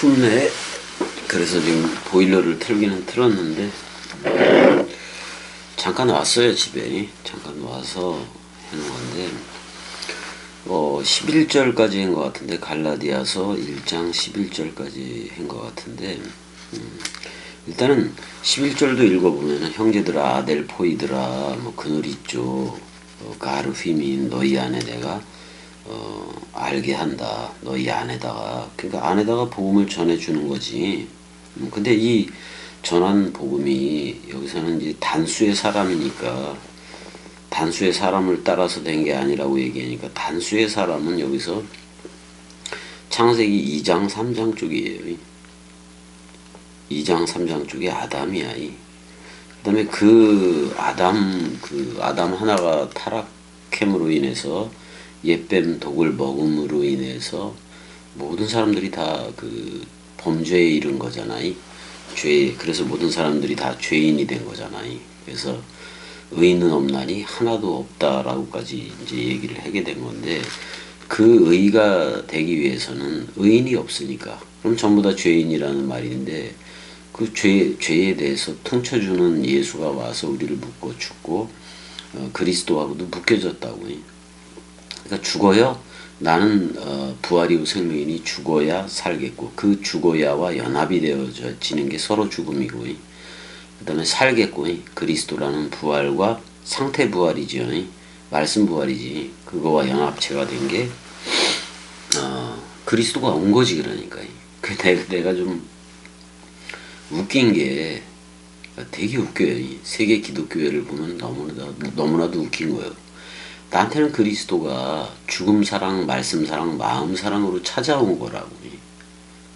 춥네. 그래서 지금 보일러를 틀기는 틀었는데 잠깐 왔어요. 집에 잠깐 와서 해놓은 건데 11절까지 한 것 같은데, 갈라디아서 1장 11절까지 한 것 같은데, 일단은 11절도 읽어보면 형제들아 아델포이들아 뭐 그늘 있죠. 가르휘민 너희 안에 내가 알게 한다. 너희 안에다가, 그러니까 안에다가 복음을 전해주는 거지. 근데 이 전한 복음이 여기서는 이제 단수의 사람이니까, 단수의 사람을 따라서 된 게 아니라고 얘기하니까, 단수의 사람은 여기서 창세기 2장 3장 쪽이에요. 2장 3장 쪽이 아담이야. 그 다음에 그 아담 하나가 타락함으로 인해서, 옛뱀 독을 먹음으로 인해서 모든 사람들이 다 그 범죄에 이른 거잖아요. 그래서 모든 사람들이 다 죄인이 된 거잖아요. 그래서 의인은 없나니 하나도 없다라고까지 이제 얘기를 하게 된 건데, 그 의가 되기 위해서는 의인이 없으니까, 그럼 전부 다 죄인이라는 말인데, 그 죄에 대해서 통쳐주는 예수가 와서 우리를 묶어 죽고 그리스도하고도 묶여졌다고. 그러니까 죽어야 나는 부활이고 생명이니 죽어야 살겠고, 그 죽어야와 연합이 되어지는 게 서로 죽음이고, 그 다음에 살겠고, 그리스도라는 부활과 상태 부활이죠. 말씀 부활이지. 그거와 연합체가 된 게 그리스도가 온 거지. 그러니까 내가 좀 웃긴 게, 되게 웃겨요. 세계 기독교회를 보면 너무나도 웃긴 거예요. 나한테는 그리스도가 죽음 사랑, 말씀 사랑, 마음 사랑으로 찾아온 거라고.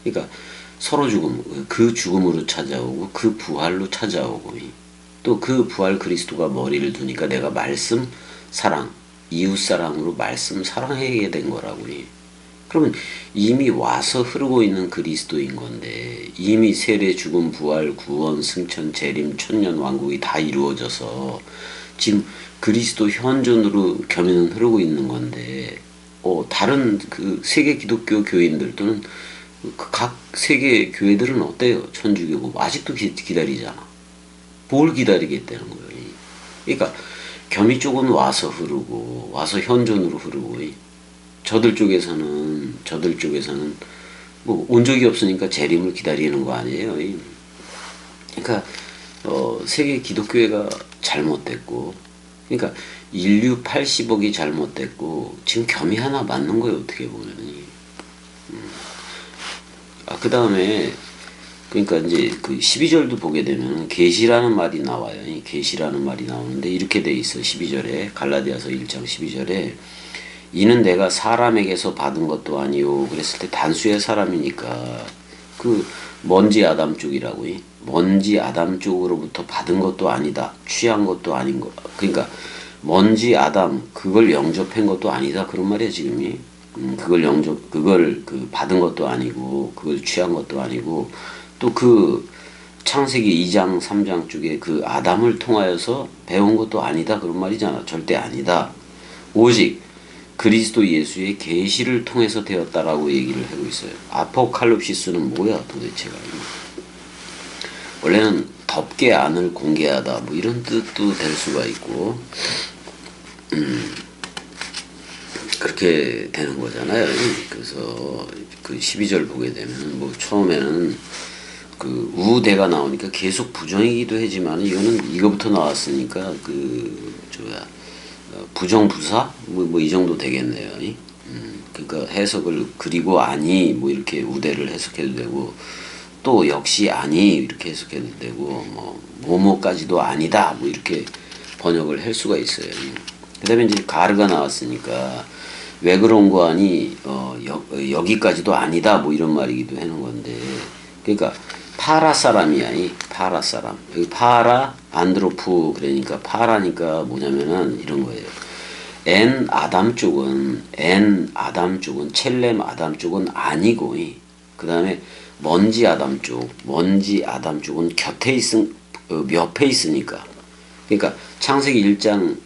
그러니까 서로 죽음, 그 죽음으로 찾아오고 그 부활로 찾아오고, 또 그 부활 그리스도가 머리를 두니까 내가 말씀 사랑, 이웃 사랑으로 말씀 사랑하게 된 거라고. 그러면 이미 와서 흐르고 있는 그리스도인 건데, 이미 세례, 죽음, 부활, 구원, 승천, 재림, 천년 왕국이 다 이루어져서 지금 그리스도 현존으로 겸연은 흐르고 있는 건데, 다른 그 세계 기독교 교인들 또는 각 세계 교회들은 어때요? 천주교고 아직도 기다리잖아. 뭘 기다리겠다는 거예요. 그러니까 겸이 쪽은 와서 흐르고, 와서 현존으로 흐르고, 저들 쪽에서는 뭐 온 적이 없으니까 재림을 기다리는 거 아니에요. 그러니까 세계 기독교회가 잘못됐고, 그러니까 인류 80억이 잘못됐고, 지금 겸이 하나 맞는 거예요. 어떻게 보면은. 그 다음에 그러니까 이제 그 12절도 보게 되면 계시라는 말이 나와요. 계시라는 말이 나오는데 이렇게 돼 있어. 12절에, 갈라디아서 1장 12절에 이는 내가 사람에게서 받은 것도 아니요. 그랬을 때 단수의 사람이니까 그 먼지 아담 쪽이라고. 먼지 아담 쪽으로부터 받은 것도 아니다. 취한 것도 아닌 거. 그러니까 먼지 아담 그걸 영접한 것도 아니다. 그런 말이야 지금이. 그걸 받은 것도 아니고, 그걸 취한 것도 아니고, 또 그 창세기 2장 3장 쪽에 그 아담을 통하여서 배운 것도 아니다. 그런 말이잖아. 절대 아니다. 오직 그리스도 예수의 계시를 통해서 되었다라고 얘기를 하고 있어요. 아포칼립시스는 뭐야 도대체가. 원래는 덮게 안을 공개하다 뭐 이런 뜻도 될 수가 있고, 그렇게 되는 거잖아요. 그래서 그 12절 보게 되면 뭐 처음에는 그 우대가 나오니까 계속 부정이기도 하지만, 이거부터 나왔으니까 부정부사 뭐 이 정도 되겠네요. 그러니까 해석을 그리고 아니 뭐 이렇게 우대를 해석해도 되고, 또 역시 아니 이렇게 해석해도 되고, 뭐뭐까지도 아니다 뭐 이렇게 번역을 할 수가 있어요. 그다음에 이제 가르가 나왔으니까 왜 그런 거 아니 여기까지도 아니다 뭐 이런 말이기도 하는 건데, 그러니까 파라 사람이야. 파라 사람. 여기 파라 안드로프, 그러니까 파라니까 뭐냐면은 이런 거예요. 아담 쪽은 첼렘 아담 쪽은 아니고, 그 다음에 먼지 아담 쪽은 옆에 있으니까. 그러니까 창세기 1장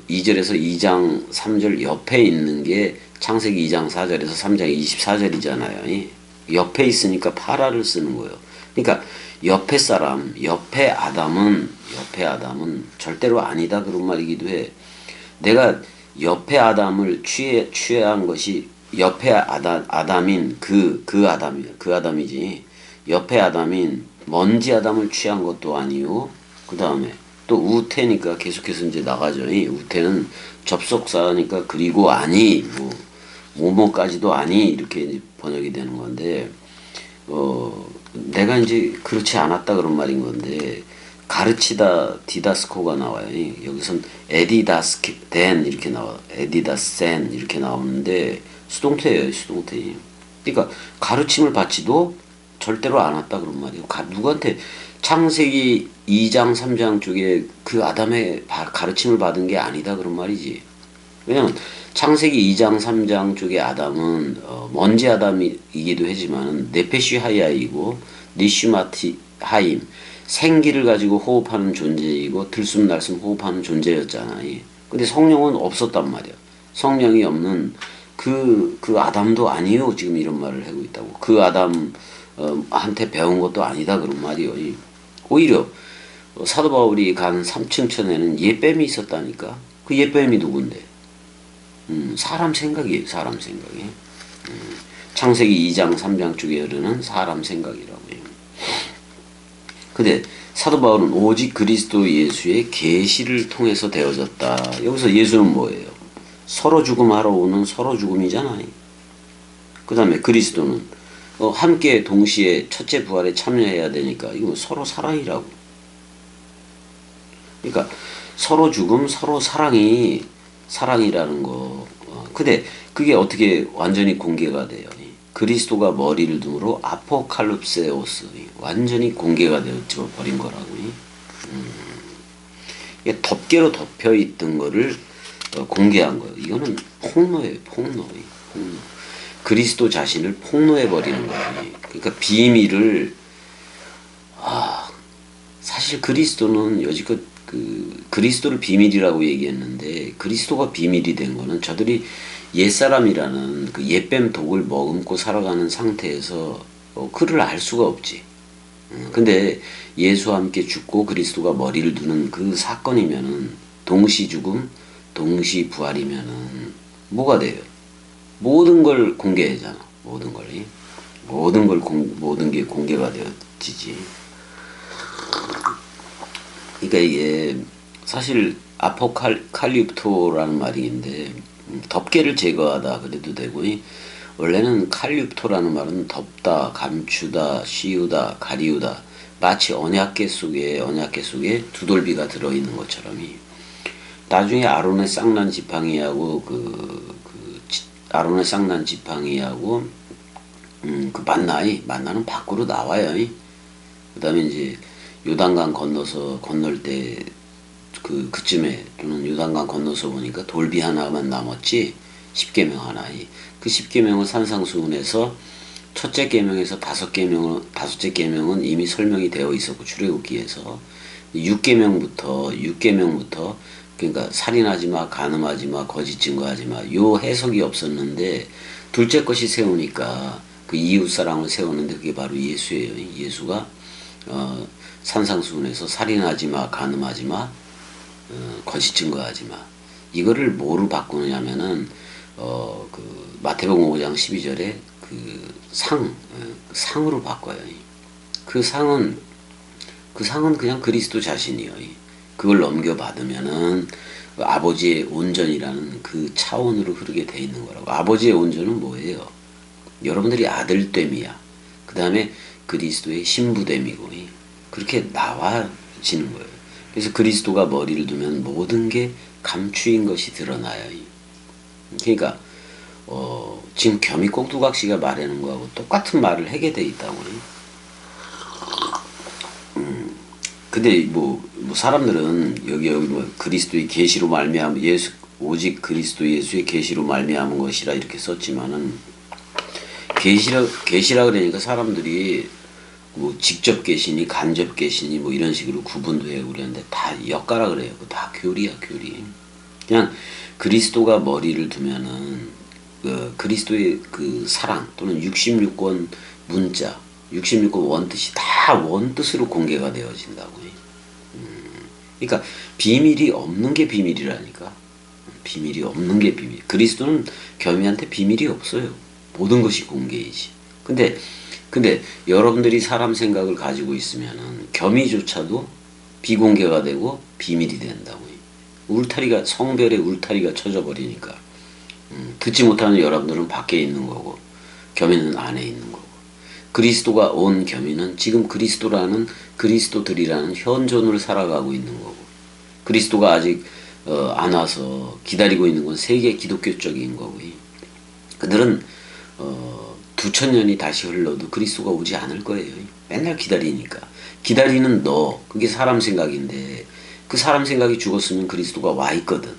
2절에서 2장 3절 옆에 있는 게 창세기 2장 4절에서 3장 24절이잖아요. 옆에 있으니까 파라를 쓰는 거예요. 그러니까 옆에 사람, 옆에 아담은 절대로 아니다 그런 말이기도 해. 내가 옆에 아담을 취한 것이 옆에 아담인 그 아담이지. 옆에 아담인 먼지 아담을 취한 것도 아니요. 그 다음에 또 우태니까 계속해서 이제 나가죠. 이 우태는 접속사니까 그리고 아니 뭐뭐까지도 아니 이렇게 이제 번역이 되는 건데 내가 이제 그렇지 않았다 그런 말인 건데 가르치다 디다스코가 나와요. 여기선 에디다스덴 이렇게 나와. 에디다센 이렇게 나오는데 수동태예요, 수동태. 그러니까 가르침을 받지도 절대로 않았다 그런 말이에요. 누구한테 창세기 2장 3장 쪽에 그 아담의 가르침을 받은 게 아니다 그런 말이지. 왜냐면 창세기 2장 3장 쪽의 아담은 먼지 아담이기도 하지만 네페시 하야이고 니슈마티 하임 생기를 가지고 호흡하는 존재이고 들숨날숨 호흡하는 존재였잖아. 근데 성령은 없었단 말이야. 성령이 없는 그 아담도 아니요. 지금 이런 말을 하고 있다고. 그 아담 한테 배운 것도 아니다 그런 말이요. 오히려 사도 바울이 간 3층 천에는 예뱀이 있었다니까. 그 예뱀이 누군데? 사람 생각이에요. 사람 생각이. 창세기 2장 3장 쪽에 흐르는 사람 생각이라고 해요. 근데 사도 바울은 오직 그리스도 예수의 계시를 통해서 되어졌다. 여기서 예수는 뭐예요? 서로 죽음하러 오는 서로 죽음이잖아요. 그 다음에 그리스도는 함께 동시에 첫째 부활에 참여해야 되니까 이거 서로 사랑이라고. 그러니까 서로 죽음, 서로 사랑이라는 거. 근데 그게 어떻게 완전히 공개가 돼요? 그리스도가 머리를 둠으로 아포칼립세오스 완전히 공개가 되어 버린 거라고. 덮개로 덮여 있던 거를 공개한 거예요. 이거는 폭로예요, 폭로. 그리스도 자신을 폭로해 버리는 거예요. 그러니까 비밀을 사실 그리스도는 여지껏 그리스도를 비밀이라고 얘기했는데 그리스도가 비밀이 된 거는 저들이 옛사람이라는 그 옛뱀 독을 머금고 살아가는 상태에서 그를 알 수가 없지. 근데 예수와 함께 죽고 그리스도가 머리를 두는 그 사건이면은 동시 죽음, 동시 부활이면은 뭐가 돼요? 모든 걸 공개하잖아. 모든 게 공개가 되어지지. 그러니까 이게 사실 아포칼립토라는 말인데 덮개를 제거하다 그래도 되고 원래는 칼립토라는 말은 덮다, 감추다, 씌우다, 가리우다 마치 언약궤 속에 두돌비가 들어있는 것처럼 나중에 아론의 쌍난 지팡이하고 아론의 쌍난 지팡이하고 그 만나는 밖으로 나와요. 그다음에 이제 요단강 건널 때 그쯤에 또는 요단강 건너서 보니까 돌비 하나만 남았지. 십계명 하나. 그 십계명을 산상수훈에서 첫째 계명에서 다섯째 계명은 이미 설명이 되어 있었고 출애굽기에서 6계명부터 그러니까 살인하지 마, 간음하지 마, 거짓 증거하지 마. 요 해석이 없었는데 둘째 것이 세우니까 그 이웃 사랑을 세우는데 그게 바로 예수예요. 예수가 산상수훈에서 살인하지 마, 간음하지 마, 거짓 증거하지 마. 이거를 뭐로 바꾸느냐면은 마태복음 5장 12절에 상으로 바꿔요. 그 상은 그냥 그리스도 자신이요. 그걸 넘겨받으면은 아버지의 온전이라는 그 차원으로 흐르게 돼 있는 거라고. 아버지의 온전은 뭐예요? 여러분들이 아들됨이야. 그 다음에 그리스도의 신부됨이고 그렇게 나와지는 거예요. 그래서 그리스도가 머리를 두면 모든 게 감추인 것이 드러나요. 그러니까 지금 겸이 꼭두각시가 말하는 거하고 똑같은 말을 하게 돼 있다고. 근데 뭐 사람들은 여기 뭐 그리스도의 계시로 말미암은 오직 그리스도 예수의 계시로 말미암은 것이라 이렇게 썼지만은 계시라 그러니까 사람들이 뭐 직접 계시니 간접 계시니 뭐 이런 식으로 구분도 해요. 그랬는데 다 엮가라 그래요. 다 교리야, 교리. 그냥 그리스도가 머리를 두면은 그리스도의 그 사랑 또는 66권 문자, 66권 원뜻이 다 원뜻으로 공개가 되어진다고. 그러니까 비밀이 없는 게 비밀이라니까. 비밀이 없는 게 비밀. 그리스도는 겸이한테 비밀이 없어요. 모든 것이 공개이지. 근데 여러분들이 사람 생각을 가지고 있으면은 겸이조차도 비공개가 되고 비밀이 된다고. 울타리가, 성별의 울타리가 쳐져 버리니까. 듣지 못하는 여러분들은 밖에 있는 거고 겸이는 안에 있는 거고. 그리스도가 온 겸이는 지금 그리스도라는, 그리스도들이라는 현존을 살아가고 있는 거고, 그리스도가 아직 안 와서 기다리고 있는 건 세계 기독교적인 거고. 그들은 2000년이 다시 흘러도 그리스도가 오지 않을 거예요. 맨날 기다리니까. 기다리는 너, 그게 사람 생각인데 그 사람 생각이 죽었으면 그리스도가 와 있거든.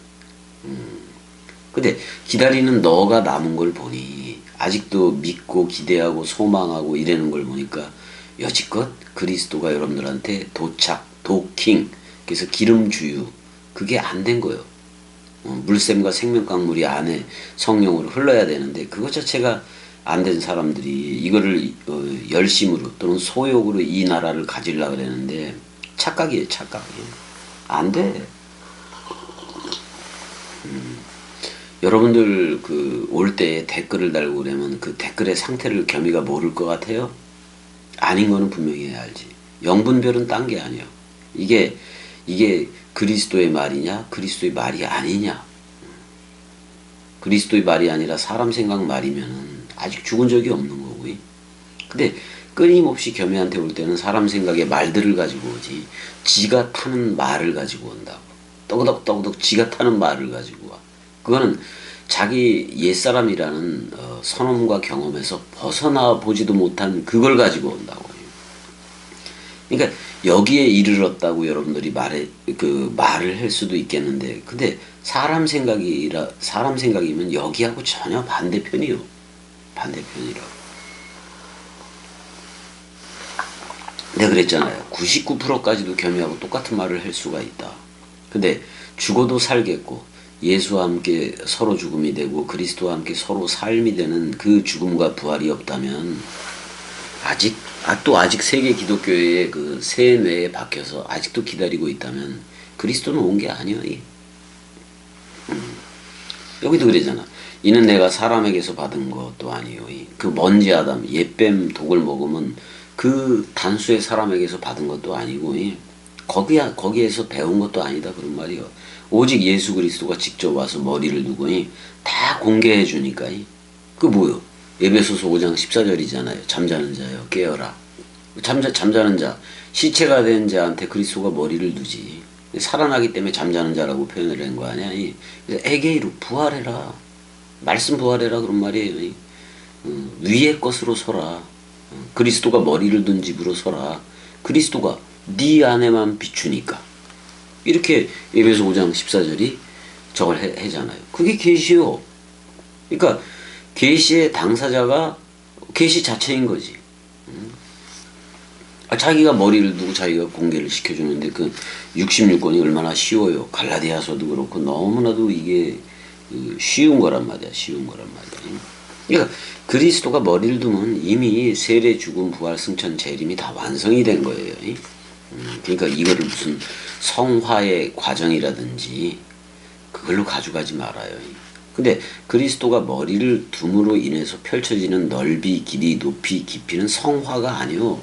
근데 기다리는 너가 남은 걸 보니, 아직도 믿고 기대하고 소망하고 이러는 걸 보니까 여지껏 그리스도가 여러분들한테 도착, 도킹, 그래서 기름주유, 그게 안 된 거예요. 물샘과 생명강물이 안에 성령으로 흘러야 되는데 그것 자체가 안 된 사람들이 이거를 열심으로 또는 소욕으로 이 나라를 가지려고 그러는데 착각이에요, 착각이에요. 안 돼. 여러분들 그 올 때 댓글을 달고 그러면 그 댓글의 상태를 겸이가 모를 것 같아요? 아닌 거는 분명히 알지. 영분별은 딴 게 아니에요. 이게 그리스도의 말이냐, 그리스도의 말이 아니냐. 그리스도의 말이 아니라 사람 생각 말이면은 아직 죽은 적이 없는 거고요. 근데 끊임없이 겸이한테 올 때는 사람 생각의 말들을 가지고 오지, 지가 타는 말을 가지고 온다고. 떠그덕 지가 타는 말을 가지고 와. 그거는 자기 옛사람이라는 선험과 경험에서 벗어나 보지도 못한 그걸 가지고 온다고. 그러니까 여기에 이르렀다고 여러분들이 말을 할 수도 있겠는데, 근데 사람 생각이면 여기하고 전혀 반대편이요. 반대편이라고. 내가 그랬잖아요. 99%까지도 겸이하고 똑같은 말을 할 수가 있다. 근데 죽어도 살겠고 예수와 함께 서로 죽음이 되고 그리스도와 함께 서로 삶이 되는 그 죽음과 부활이 없다면 아직 세계 기독교의 그 세뇌에 박혀서 아직도 기다리고 있다면 그리스도는 온 게 아니야. 여기도 그러잖아. 이는 내가 사람에게서 받은 것도 아니요. 그 먼지 아담 옛뱀 독을 먹으면 그 단수의 사람에게서 받은 것도 아니고 거기에서 배운 것도 아니다, 그런 말이요. 오직 예수 그리스도가 직접 와서 머리를 두고 다 공개해 주니까. 그 뭐요? 에베소서 5장 14절이잖아요. 잠자는 자여 깨어라. 잠자는 자, 시체가 된 자한테 그리스도가 머리를 두지. 살아나기 때문에 잠자는 자라고 표현을 한 거 아니야. 에게이로 부활해라. 말씀 부활해라, 그런 말이에요. 위의 것으로 서라. 그리스도가 머리를 둔 집으로 서라. 그리스도가 네 안에만 비추니까. 이렇게 에베소 5장 14절이 저걸 해잖아요. 그게 계시요. 그러니까 계시의 당사자가 계시 자체인 거지. 자기가 머리를 두고 자기가 공개를 시켜주는데 그 66권이 얼마나 쉬워요. 갈라디아서도 그렇고 너무나도 이게 쉬운 거란 말이야. 쉬운 거란 말이야. 그러니까 그리스도가 머리를 두면 이미 세례, 죽음, 부활, 승천, 재림이 다 완성이 된 거예요. 그러니까 이거를 무슨 성화의 과정이라든지 그걸로 가져가지 말아요. 근데 그리스도가 머리를 둠으로 인해서 펼쳐지는 넓이, 길이, 높이, 깊이는 성화가 아니요.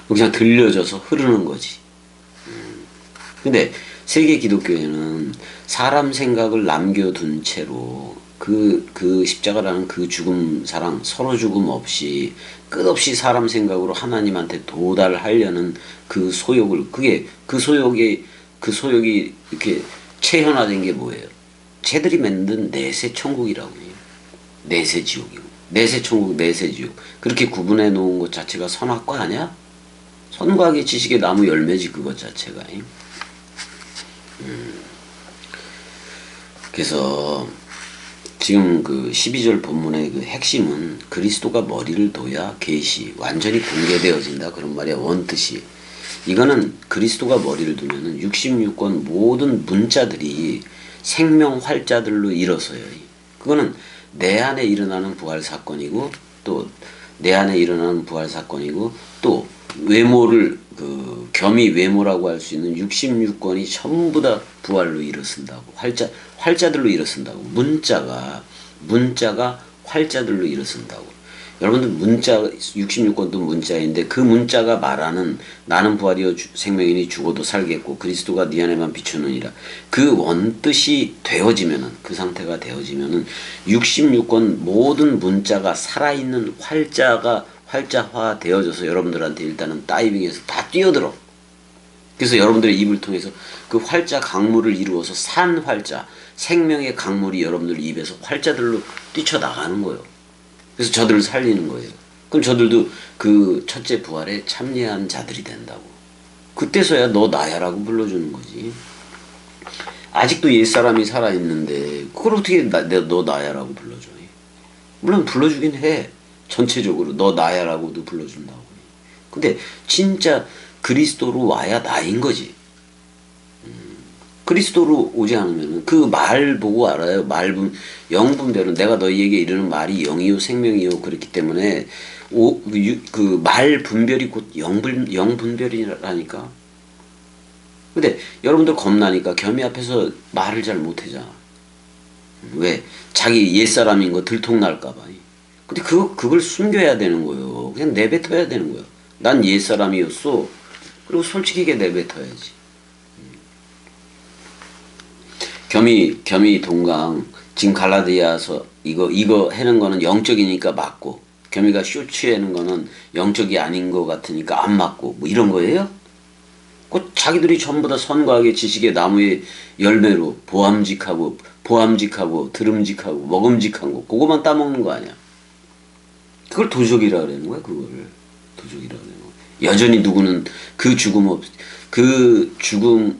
그냥 들려져서 흐르는 거지. 근데 세계 기독교에는 사람 생각을 남겨둔 채로 그 십자가라는 그 죽음 사랑, 서로 죽음 없이 끝없이 사람 생각으로 하나님한테 도달하려는 그 소욕을, 그 소욕이 이렇게 체현화된 게 뭐예요? 쟤들이 만든 내세 천국이라고요. 내세 지옥이고, 내세 천국, 내세 지옥. 그렇게 구분해 놓은 것 자체가 선악과 아니야? 선과학의 지식의 나무 열매지, 그것 자체가. 그래서 지금 그 12절 본문의 그 핵심은 그리스도가 머리를 둬야 계시, 완전히 공개되어진다, 그런 말이야, 원뜻이. 이거는 그리스도가 머리를 두면은 66권 모든 문자들이 생명 활자들로 일어서요. 그거는 내 안에 일어나는 부활 사건이고 또 내 안에 일어나는 부활 사건이고, 또 외모를 겸이 외모라고 할 수 있는 66권이 전부 다 부활로 일어선다고. 활자들로 일어선다고. 문자가 활자들로 일어선다고. 여러분들 문자 66권도 문자인데, 그 문자가 말하는 나는 부활이요 생명이니 죽어도 살겠고 그리스도가 네 안에만 비추느니라, 그 원뜻이 되어지면은, 그 상태가 되어지면은 66권 모든 문자가 살아있는 활자화 되어져서 여러분들한테 일단은 다이빙해서 다 뛰어들어. 그래서 여러분들의 입을 통해서 그 활자 강물을 이루어서 산 활자, 생명의 강물이 여러분들 입에서 활자들로 뛰쳐나가는 거예요. 그래서 저들을 살리는 거예요. 그럼 저들도 그 첫째 부활에 참여한 자들이 된다고. 그때서야 너 나야라고 불러주는 거지. 아직도 옛사람이 살아있는데 그걸 어떻게 너 나야라고 불러줘. 물론 불러주긴 해. 전체적으로 너 나야라고도 불러준다고. 근데 진짜 그리스도로 와야 나인 거지. 그리스도로 오지 않으면 그 말 보고 알아요. 영분별은, 내가 너희에게 이르는 말이 영이요 생명이요 그렇기 때문에 그 말 분별이 곧 영분별이라니까. 근데 여러분들 겁나니까 겸이 앞에서 말을 잘 못하잖아. 왜? 자기 옛사람인 거 들통날까봐. 근데 그걸 숨겨야 되는 거예요. 그냥 내뱉어야 되는 거예요. 난 옛사람이었어. 그리고 솔직하게 내뱉어야지. 겸이 동강, 지금 갈라디아서 이거 해는 거는 영적이니까 맞고, 겸이가 쇼츠 해는 거는 영적이 아닌 거 같으니까 안 맞고, 뭐 이런 거예요? 그 자기들이 전부 다 선과학의 지식의 나무의 열매로 보암직하고 드름직하고 먹음직한 거, 그거만 따먹는 거 아니야. 그걸 도적이라 그러는 거야. 그거를 도적이라 그러는 거야. 여전히 누구는 그 죽음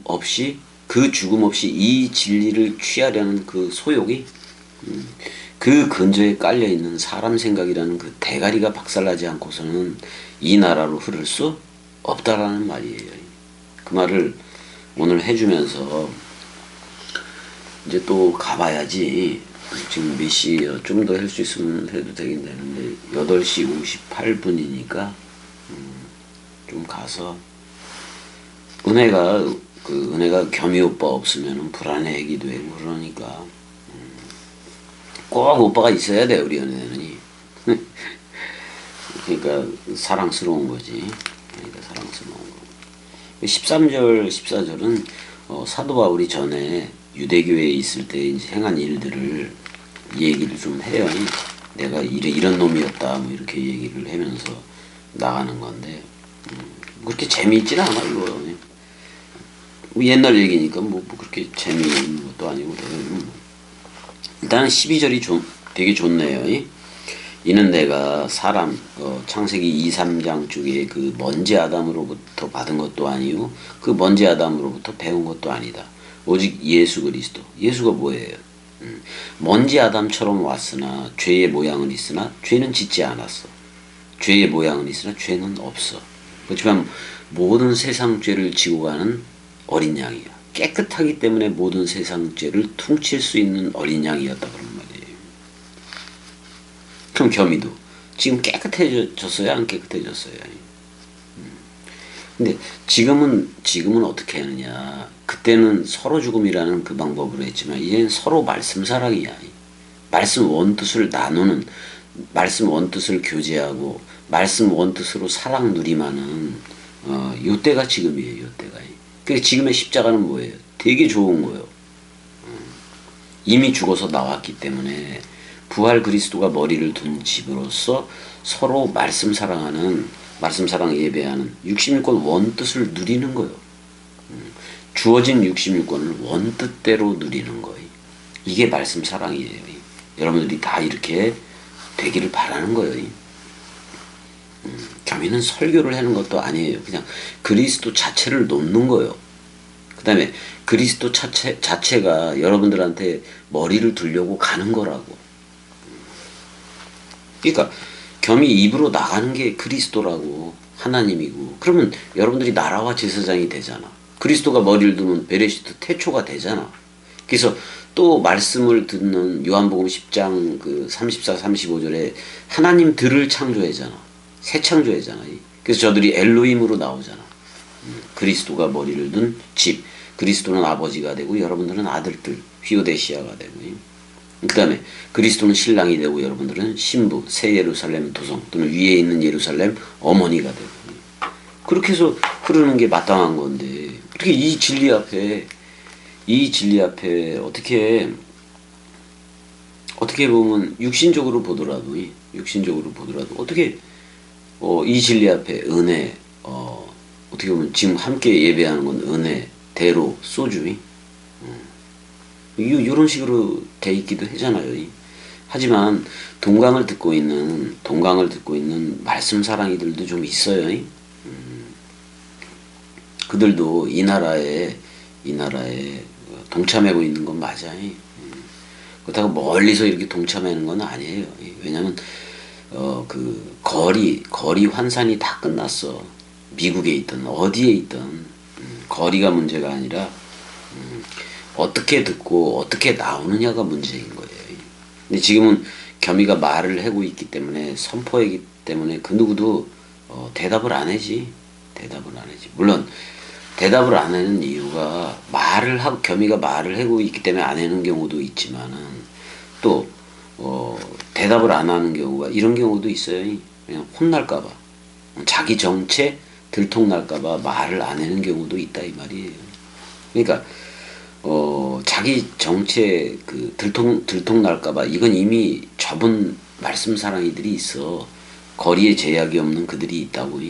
없이 이 진리를 취하려는 그 소욕이, 그 근저에 깔려있는 사람 생각이라는 그 대가리가 박살나지 않고서는 이 나라로 흐를 수 없다라는 말이에요. 그 말을 오늘 해주면서 이제 또 가봐야지. 지금 몇 시요? 좀 더 할 수 있으면 해도 되긴 되는데 8시 58분이니까 좀 가서, 은혜가 겸이 오빠 없으면 불안해하기도 하고 그러니까 꼭 오빠가 있어야 돼, 우리 은혜는. 그러니까 사랑스러운 거지. 그러니까 사랑스러운 거. 13절 14절은 사도 바울이 전에 유대교회에 있을 때 이제 행한 일들을 얘기를 좀 해요. 내가 이런 놈이었다 뭐 이렇게 얘기를 하면서 나가는 건데, 그렇게 재미있진 않아 이거. 옛날 얘기니까 뭐 그렇게 재미있는 것도 아니고. 일단은 12절이 되게 좋네요. 이는 내가 사람, 창세기 2, 3장 쪽에 그 먼지 아담으로부터 받은 것도 아니고 그 먼지 아담으로부터 배운 것도 아니다. 오직 예수 그리스도. 예수가 뭐예요? 먼지 아담처럼 왔으나 죄의 모양은 있으나 죄는 짓지 않았어. 죄의 모양은 있으나 죄는 없어. 그렇지만 모든 세상 죄를 지고 가는 어린 양이야. 깨끗하기 때문에 모든 세상 죄를 퉁칠 수 있는 어린 양이었다 그런 말이에요. 그럼 겸이도 지금 깨끗해졌어요? 안 깨끗해졌어요? 근데 지금은 어떻게 하느냐. 그때는 서로 죽음이라는 그 방법으로 했지만 이제는 서로 말씀 사랑이야. 말씀 원뜻을 나누는, 말씀 원뜻을 교제하고 말씀 원뜻으로 사랑 누림하는 요때가 지금이에요. 요때가. 그러니까 지금의 십자가는 뭐예요? 되게 좋은 거예요. 이미 죽어서 나왔기 때문에 부활 그리스도가 머리를 둔 집으로서 서로 말씀 사랑하는, 말씀 사랑 예배하는 66권 원뜻을 누리는 거예요. 주어진 66권을 원뜻대로 누리는 거예요. 이게 말씀 사랑이에요. 여러분들이 다 이렇게 되기를 바라는 거예요. 겸이는 설교를 하는 것도 아니에요. 그냥 그리스도 자체를 놓는 거예요. 그 다음에 그리스도 자체가 여러분들한테 머리를 두려고 가는 거라고. 그러니까 겸이 입으로 나가는 게 그리스도라고, 하나님이고, 그러면 여러분들이 나라와 제사장이 되잖아. 그리스도가 머리를 두면 베레시트 태초가 되잖아. 그래서 또 말씀을 듣는 요한복음 10장 그 34, 35절에 하나님 들을 창조해잖아. 새 창조해잖아. 그래서 저들이 엘로힘으로 나오잖아. 그리스도가 머리를 둔 집. 그리스도는 아버지가 되고 여러분들은 아들들, 휘오데시아가 되고. 그 다음에 그리스도는 신랑이 되고 여러분들은 신부, 새 예루살렘 도성 또는 위에 있는 예루살렘 어머니가 되고. 그렇게 해서 흐르는 게 마땅한 건데 어떻게 이 진리 앞에 어떻게 보면 육신적으로 보더라도 어떻게 이 진리 앞에 은혜 어떻게 보면 지금 함께 예배하는 건 은혜, 대로, 소주 이런 식으로 돼 있기도 하잖아요. 하지만 동강을 듣고 있는 말씀 사랑이들도 좀 있어요. 그들도 이 나라에 동참하고 있는 건 맞아요. 그렇다고 멀리서 이렇게 동참하는 건 아니에요. 왜냐면 그 거리 환산이 다 끝났어. 미국에 있든 어디에 있든 거리가 문제가 아니라 어떻게 듣고 어떻게 나오느냐가 문제인 거예요. 근데 지금은 겸이가 말을 하고 있기 때문에 선포하기 때문에 그 누구도 대답을 안 하지. 물론 대답을 안 하는 이유가 겸이가 말을 하고 있기 때문에 안 하는 경우도 있지만은 또 대답을 안 하는 경우가 이런 경우도 있어요. 그냥 혼날까봐 자기 정체 들통날까봐 말을 안 하는 경우도 있다 이 말이에요. 그러니까 자기 정체 그 들통날까봐 이건 이미 접은 말씀 사랑이들이 있어. 거리에 제약이 없는 그들이 있다고.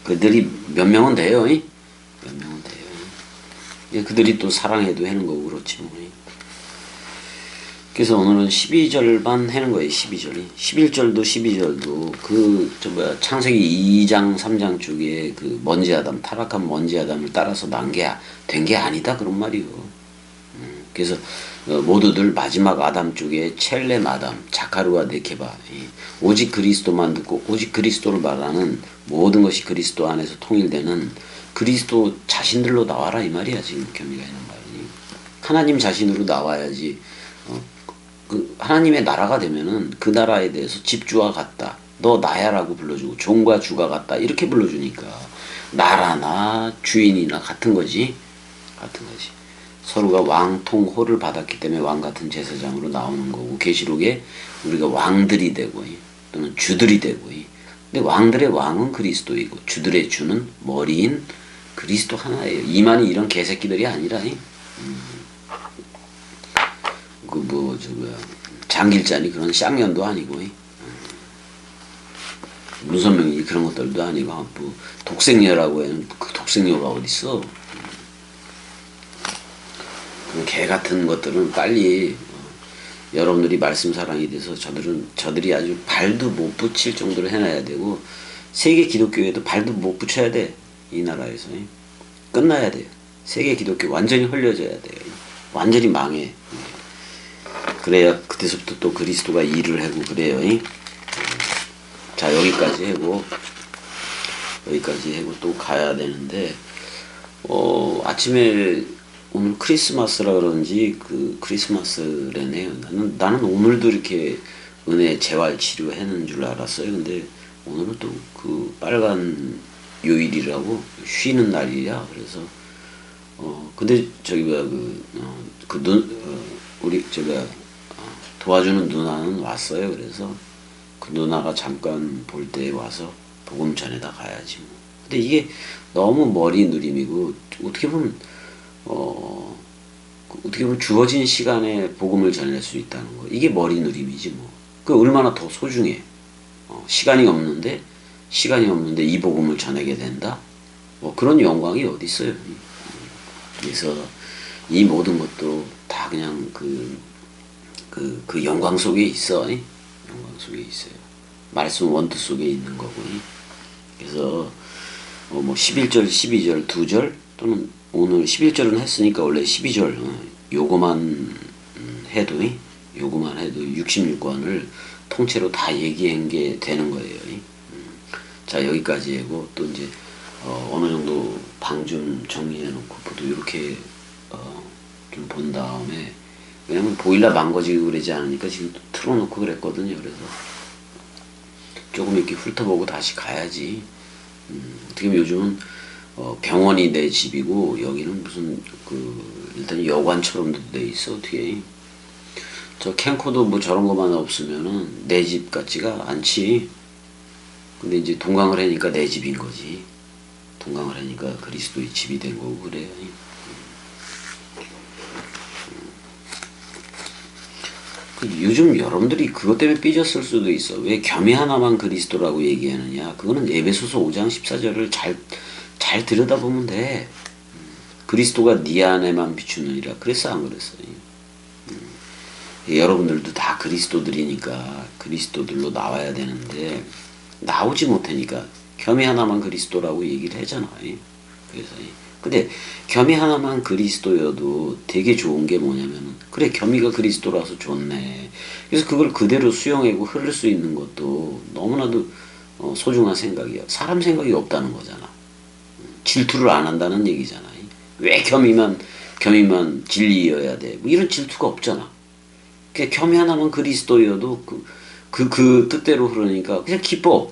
그들이 몇 명은 돼요. 몇 명은 돼요. 그들이 또 사랑해도 하는 거고 그렇지 뭐. 그래서 오늘은 12절만 하는 거예요. 12절이. 11절도 12절도 창세기 2장 3장 쪽에 그 먼지 아담, 타락한 먼지 아담을 따라서 된 게 아니다 그런 말이요. 그래서 모두들 마지막 아담 쪽에 첼렘 아담, 자카르와 네케바 오직 그리스도만 듣고 오직 그리스도를 말하는 모든 것이 그리스도 안에서 통일되는 그리스도 자신들로 나와라 이 말이야. 지금 겸이가 있는 말이 하나님 자신으로 나와야지. 그 하나님의 나라가 되면은 그 나라에 대해서 집주와 같다. 너 나야라고 불러주고 종과 주가 같다 이렇게 불러주니까 나라나 주인이나 같은 거지. 서로가 왕통호를 받았기 때문에 왕 같은 제사장으로 나오는 거고 계시록에 우리가 왕들이 되고 또는 주들이 되고 근데 왕들의 왕은 그리스도이고 주들의 주는 머리인 그리스도 하나예요. 이만희 이런 개새끼들이 아니라 장길자니 그런 쌍년도 아니고 문선명이 그런 것들도 아니고 뭐 독생녀라고 해는 그 독생녀가 어딨어. 개 같은 것들은 빨리 여러분들이 말씀 사랑이 돼서 저들이 아주 발도 못 붙일 정도로 해놔야 되고 세계 기독교에도 발도 못 붙여야 돼. 이 나라에서 끝나야 돼요. 세계 기독교 완전히 헐려져야 돼요. 완전히 망해. 그래야 그때서부터 또 그리스도가 일을 하고 그래요. 자 여기까지 하고 또 가야 되는데 아침에 오늘 크리스마스라 그런지 그 크리스마스래네요. 나는 오늘도 이렇게 은혜 재활 치료하는 줄 알았어요. 근데 오늘은 또 그 빨간 요일이라고 쉬는 날이야. 그래서 근데 우리 도와주는 누나는 왔어요. 그래서 그 누나가 잠깐 볼 때 와서 복음 전에다 가야지 뭐. 근데 이게 너무 머리 누림이고 어떻게 보면 주어진 시간에 복음을 전할 수 있다는 거. 이게 머리 누림이지 뭐. 그 얼마나 더 소중해. 시간이 없는데 이 복음을 전하게 된다. 뭐 그런 영광이 어디 있어요. 그래서 이 모든 것도 다 그냥 그 영광 속에 있어. 영광 속에 있어요. 말씀 원투 속에 있는 거고. 그래서 뭐 11절, 12절, 2절 또는 오늘 11절은 했으니까 원래 12절 요거만 해도 66권을 통째로 다 얘기한 게 되는 거예요. 자 여기까지 하고 또 이제 어느 정도 방 좀 정리해 놓고 또 이렇게 좀 본 다음에, 왜냐면 보일러 망가지고 그러지 않으니까 지금 또 틀어놓고 그랬거든요. 그래서 조금 이렇게 훑어보고 다시 가야지. 어떻게 보면 요즘은 병원이 내 집이고 여기는 무슨 일단 여관처럼도 돼 있어. 뒤에 저 캠코더 뭐 저런 것만 없으면은 내 집 같지가 않지. 근데 이제 동강을 하니까 내 집인 거지. 동강을 하니까 그리스도의 집이 된 거고 그래요. 요즘 여러분들이 그것 때문에 삐졌을 수도 있어. 왜 겸이 하나만 그리스도라고 얘기하느냐. 그거는 에베소서 5장 14절을 잘 들여다보면 돼. 그리스도가 네 안에만 비추느니라. 그랬어 안 그랬어? 여러분들도 다 그리스도들이니까 그리스도들로 나와야 되는데 나오지 못하니까 겸이 하나만 그리스도라고 얘기를 하잖아. 그래서 근데 겸이 하나만 그리스도여도 되게 좋은 게 뭐냐면은 그래 겸이가 그리스도라서 좋네. 그래서 그걸 그대로 수용하고 흐를 수 있는 것도 너무나도 소중한 생각이야. 사람 생각이 없다는 거잖아. 질투를 안 한다는 얘기잖아. 왜 겸이만 진리여야 돼? 뭐 이런 질투가 없잖아. 그냥 겸이 하나만 그리스도여도 그 뜻대로 흐르니까 그냥 기뻐.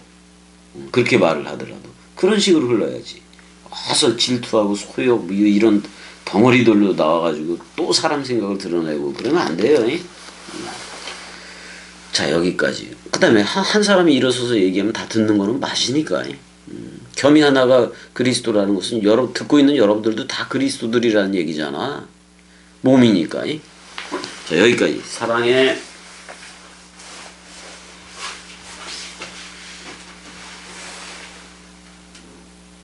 그렇게 말을 하더라도 그런 식으로 흘러야지. 와서 질투하고 소욕 뭐 이런 덩어리들로 나와가지고 또 사람 생각을 드러내고 그러면 안 돼요. 자 여기까지. 그 다음에 한 사람이 일어서서 얘기하면 다 듣는 거는 맞으니까. 겸이 하나가 그리스도라는 것은 듣고 있는 여러분들도 다 그리스도들이라는 얘기잖아. 몸이니까. 자 여기까지. 사랑해.